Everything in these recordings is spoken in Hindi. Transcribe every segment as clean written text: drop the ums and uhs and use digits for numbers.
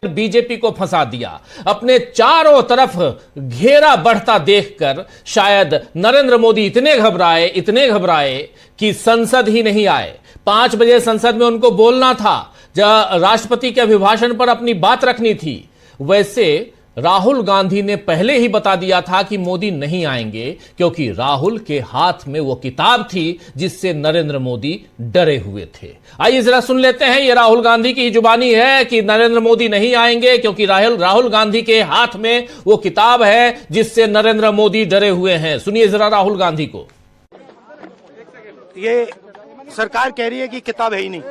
बीजेपी को फंसा दिया। अपने चारों तरफ घेरा बढ़ता देखकर शायद नरेंद्र मोदी इतने घबराए कि संसद ही नहीं आए। 5 बजे संसद में उनको बोलना था, राष्ट्रपति के अभिभाषण पर अपनी बात रखनी थी। वैसे राहुल गांधी ने पहले ही बता दिया था कि मोदी नहीं आएंगे, क्योंकि राहुल के हाथ में वो किताब थी जिससे नरेंद्र मोदी डरे हुए थे। आइए जरा सुन लेते हैं, ये राहुल गांधी की जुबानी है कि नरेंद्र मोदी नहीं आएंगे क्योंकि राहुल गांधी के हाथ में वो किताब है जिससे नरेंद्र मोदी डरे हुए हैं। सुनिए जरा राहुल गांधी को। ये सरकार कह रही है कि किताब है ही नहीं।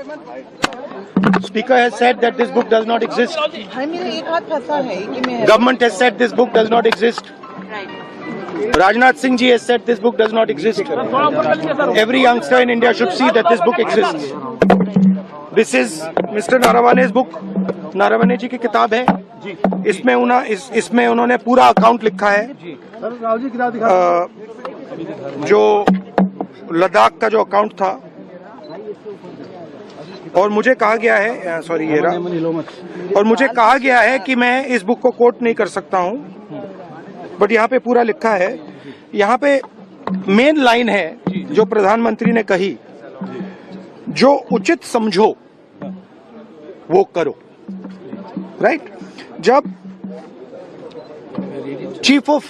Speaker has said that this book does not exist. Government has said this book does not exist. Rajnath Singh ji has said this book does not exist. Every youngster in India should see that this book exists. This is Mr. Narawane's book. Naravane जी की किताब है। इसमें उन्होंने पूरा अकाउंट लिखा है। जो लद्दाख का जो अकाउंट था, और मुझे कहा गया है, सॉरी ये रहा, और मुझे कहा गया है कि मैं इस बुक को कोट नहीं कर सकता हूं, बट यहाँ पे पूरा लिखा है। यहाँ पे मेन लाइन है जो प्रधानमंत्री ने कही, जो उचित समझो वो करो। राइट? जब chief of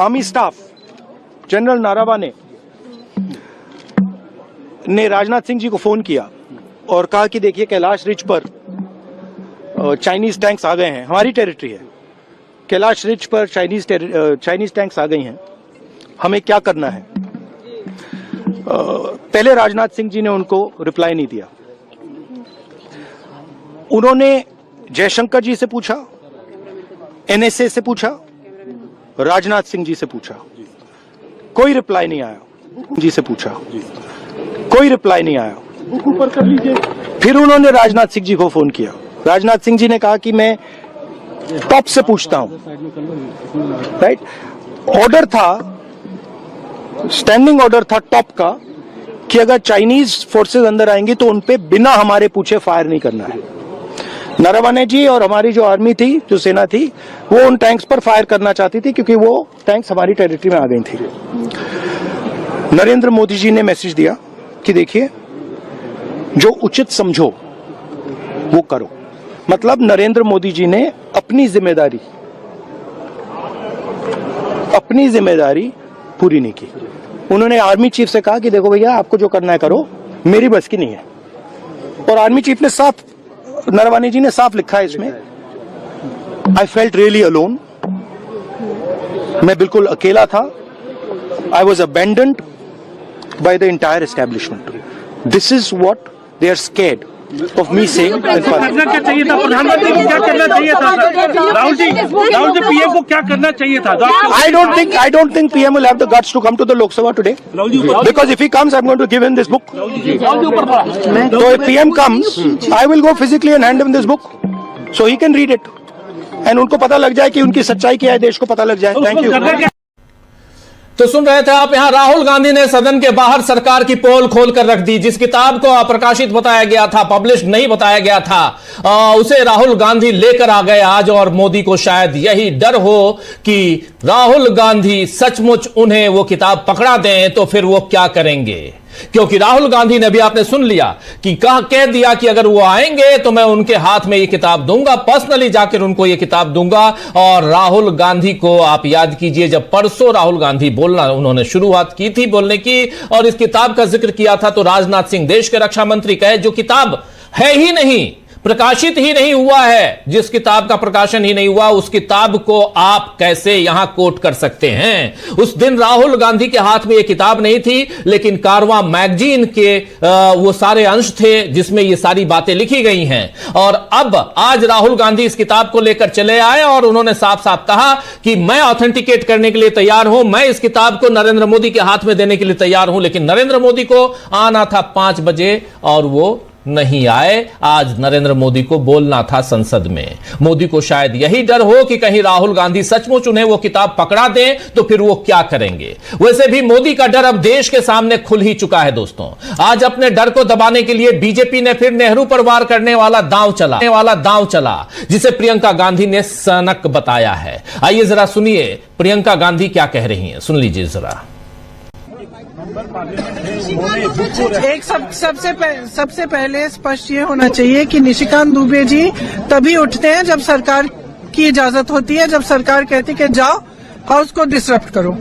army staff general Naravane ने राजनाथ सिंह जी को फोन किया और कहा कि देखिए कैलाश रिज पर चाइनीज टैंक्स आ गए हैं, हमारी टेरिटरी है, कैलाश रिज पर चाइनीज टैंक्स आ गई हैं, हमें क्या करना है। पहले राजनाथ सिंह जी ने उनको रिप्लाई नहीं दिया। उन्होंने जयशंकर जी से पूछा, एनएसए से पूछा, राजनाथ सिंह जी से पूछा, कोई रिप्लाई नहीं आया। जी से पूछा, कोई रिप्लाई नहीं आया। ऊपर कर लीजिए। फिर उन्होंने राजनाथ सिंह जी को फोन किया। राजनाथ सिंह जी ने कहा कि मैं टॉप से पूछता हूं। राइट? ऑर्डर था, स्टैंडिंग ऑर्डर था टॉप का कि अगर चाइनीज फोर्सेस अंदर आएंगी तो उनपे बिना हमारे पूछे फायर नहीं करना है। नरवणे जी और हमारी जो आर्मी थी, जो सेना थी, वो उन टैंक्स पर फायर करना चाहती थी क्योंकि वो टैंक्स हमारी टेरिटरी में आ गई थी। नरेंद्र मोदी जी ने मैसेज दिया कि देखिए, जो उचित समझो वो करो। मतलब नरेंद्र मोदी जी ने अपनी जिम्मेदारी पूरी नहीं की। उन्होंने आर्मी चीफ से कहा कि देखो भैया, आपको जो करना है करो, मेरी बस की नहीं है। और आर्मी चीफ ने साफ, नरवाने जी ने साफ लिखा है इसमें, आई फेल्ट रियली अलोन, मैं बिल्कुल अकेला था। I was abandoned by the entire establishment. This is what they are scared of me saying. करना क्या चाहिए था? प्रधानमंत्री को क्या करना चाहिए था? राहुल जी पीएम को क्या करना चाहिए था? I don't think PM will have the guts to come to the Lok Sabha today. Because if he comes, I'm going to give him this book. So if PM comes, I will go physically and hand him this book, so he can read it. And उनको पता लग जाए कि उनकी सच्चाई क्या है, देश को पता लग जाए। Thank you. तो सुन रहे थे आप, यहां राहुल गांधी ने सदन के बाहर सरकार की पोल खोलकर रख दी। जिस किताब को अप्रकाशित बताया गया था, पब्लिश नहीं बताया गया था, उसे राहुल गांधी लेकर आ गए आज। और मोदी को शायद यही डर हो कि राहुल गांधी सचमुच उन्हें वो किताब पकड़ा दें तो फिर वो क्या करेंगे। क्योंकि राहुल गांधी ने भी, आपने सुन लिया कि कह दिया कि अगर वो आएंगे तो मैं उनके हाथ में ये किताब दूंगा, पर्सनली जाकर उनको ये किताब दूंगा। और राहुल गांधी को आप याद कीजिए, जब परसों राहुल गांधी बोलना उन्होंने शुरुआत की थी बोलने की और इस किताब का जिक्र किया था, तो राजनाथ सिंह देश के रक्षा मंत्री कहे जो किताब है ही नहीं, प्रकाशित ही नहीं हुआ है, जिस किताब का प्रकाशन ही नहीं हुआ, उस किताब को आप कैसे यहां कोट कर सकते हैं। उस दिन राहुल गांधी के हाथ में यह किताब नहीं थी, लेकिन कारवां मैगजीन के वो सारे अंश थे जिसमें ये सारी बातें लिखी गई हैं। और अब आज राहुल गांधी इस किताब को लेकर चले आए और उन्होंने साफ साफ कहा कि मैं ऑथेंटिकेट करने के लिए तैयार हूं, मैं इस किताब को नरेंद्र मोदी के हाथ में देने के लिए तैयार हूं। लेकिन नरेंद्र मोदी को आना था 5 बजे और वो नहीं आए। आज नरेंद्र मोदी को बोलना था संसद में। मोदी को शायद यही डर हो कि कहीं राहुल गांधी सचमुच उन्हें वो किताब पकड़ा दें तो फिर वो क्या करेंगे। वैसे भी मोदी का डर अब देश के सामने खुल ही चुका है दोस्तों। आज अपने डर को दबाने के लिए बीजेपी ने फिर नेहरू पर वार करने वाला दांव चला जिसे प्रियंका गांधी ने सनक बताया है। आइए जरा सुनिए प्रियंका गांधी क्या कह रही हैं, सुन लीजिए जरा। एक सबसे पहले स्पष्ट ये होना चाहिए कि निशिकांत दुबे जी तभी उठते हैं जब सरकार की इजाजत होती है, जब सरकार कहती है कि जाओ हाउस को डिसरप्ट करो।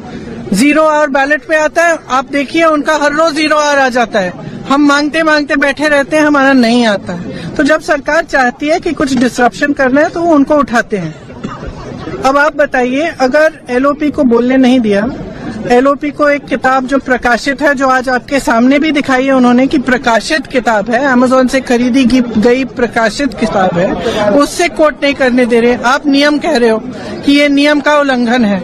0 आवर बैलेट पे आता है, आप देखिए उनका हर रोज 0 आवर आ जाता है। हम मांगते मांगते बैठे रहते हैं, हमारा नहीं आता है। तो जब सरकार चाहती है कि कुछ डिसरप्शन करना है तो वो उनको उठाते हैं। अब आप बताइए, अगर एलओपी को बोलने नहीं दिया, एलओपी को एक किताब जो प्रकाशित है, जो आज आपके सामने भी दिखाई है उन्होंने कि प्रकाशित किताब है, अमेज़न से खरीदी गई प्रकाशित किताब है, उससे कोट नहीं करने दे रहे। आप नियम कह रहे हो कि ये नियम का उल्लंघन है।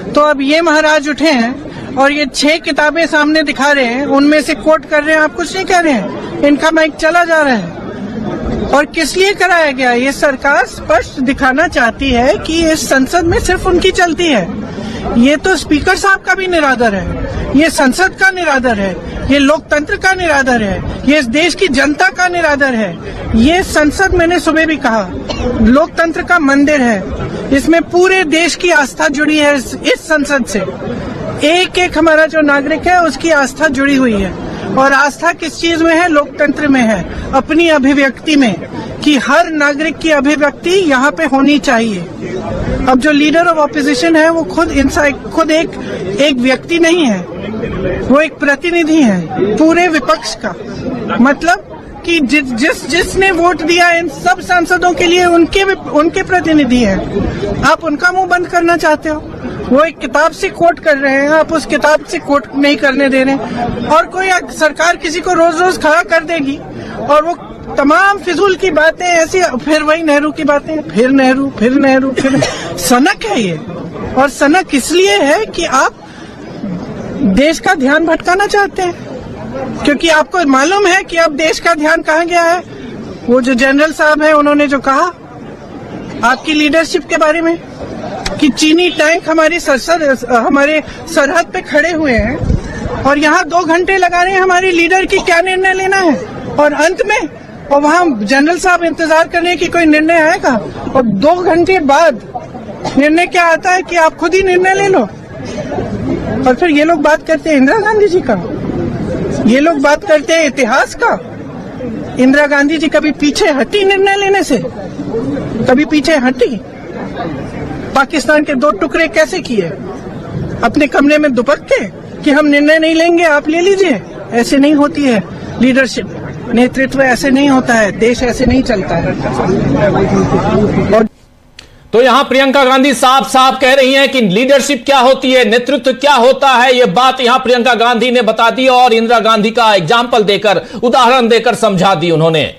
तो अब ये महाराज उठे हैं और ये 6 किताबें सामने दिखा रहे हैं, उनमें से कोट कर रहे हैं, आप कुछ नहीं कह रहे हैं। इनका माइक चला जा रहा है। और किस लिए कराया गया? ये सरकार स्पष्ट दिखाना चाहती है कि इस संसद में सिर्फ उनकी चलती है। ये तो स्पीकर साहब का भी निरादर है, ये संसद का निरादर है, ये लोकतंत्र का निरादर है, ये इस देश की जनता का निरादर है। ये संसद, मैंने सुबह भी कहा, लोकतंत्र का मंदिर है। इसमें पूरे देश की आस्था जुड़ी है। इस संसद से एक एक हमारा जो नागरिक है उसकी आस्था जुड़ी हुई है। और आस्था किस चीज में है? लोकतंत्र में है, अपनी अभिव्यक्ति में, कि हर नागरिक की अभिव्यक्ति यहाँ पे होनी चाहिए। अब जो लीडर ऑफ ऑपोजिशन है वो खुद एक व्यक्ति नहीं है, वो एक प्रतिनिधि है पूरे विपक्ष का। मतलब कि जिसने वोट दिया इन सब सांसदों के लिए उनके प्रतिनिधि हैं। आप उनका मुंह बंद करना चाहते हो। वो एक किताब से कोट कर रहे हैं, आप उस किताब से कोट नहीं करने दे रहे। और कोई सरकार किसी को रोज रोज खड़ा कर देगी और वो तमाम फिजूल की बातें ऐसी, फिर वही नेहरू की बातें, फिर नेहरू, फिर सनक है ये। और सनक इसलिए है कि आप देश का ध्यान भटकाना चाहते हैं, क्योंकि आपको मालूम है कि अब देश का ध्यान कहाँ गया है। वो जो जनरल साहब है उन्होंने जो कहा आपकी लीडरशिप के बारे में कि चीनी टैंक हमारे सरहद पे खड़े हुए हैं और यहाँ 2 घंटे लगा रहे हैं हमारे लीडर की क्या निर्णय लेना है। और अंत में और वहाँ जनरल साहब इंतजार कर रहे हैं कि कोई निर्णय आएगा, और 2 घंटे बाद निर्णय क्या आता है कि आप खुद ही निर्णय ले लो। और फिर ये लोग बात करते हैं इंदिरा गांधी जी का, ये लोग बात करते हैं इतिहास का। इंदिरा गांधी जी कभी पीछे हटी निर्णय लेने से? कभी पीछे हटी? पाकिस्तान के 2 टुकड़े कैसे किए? अपने कमरे में दुपक के कि हम निर्णय नहीं लेंगे, आप ले लीजिए। ऐसे नहीं होती है लीडरशिप, नेतृत्व ऐसे नहीं होता है, देश ऐसे नहीं चलता है। और तो यहां प्रियंका गांधी साफ साफ कह रही हैं कि लीडरशिप क्या होती है, नेतृत्व क्या होता है। यह बात यहां प्रियंका गांधी ने बता दी और इंदिरा गांधी का एग्जाम्पल देकर, उदाहरण देकर समझा दी उन्होंने।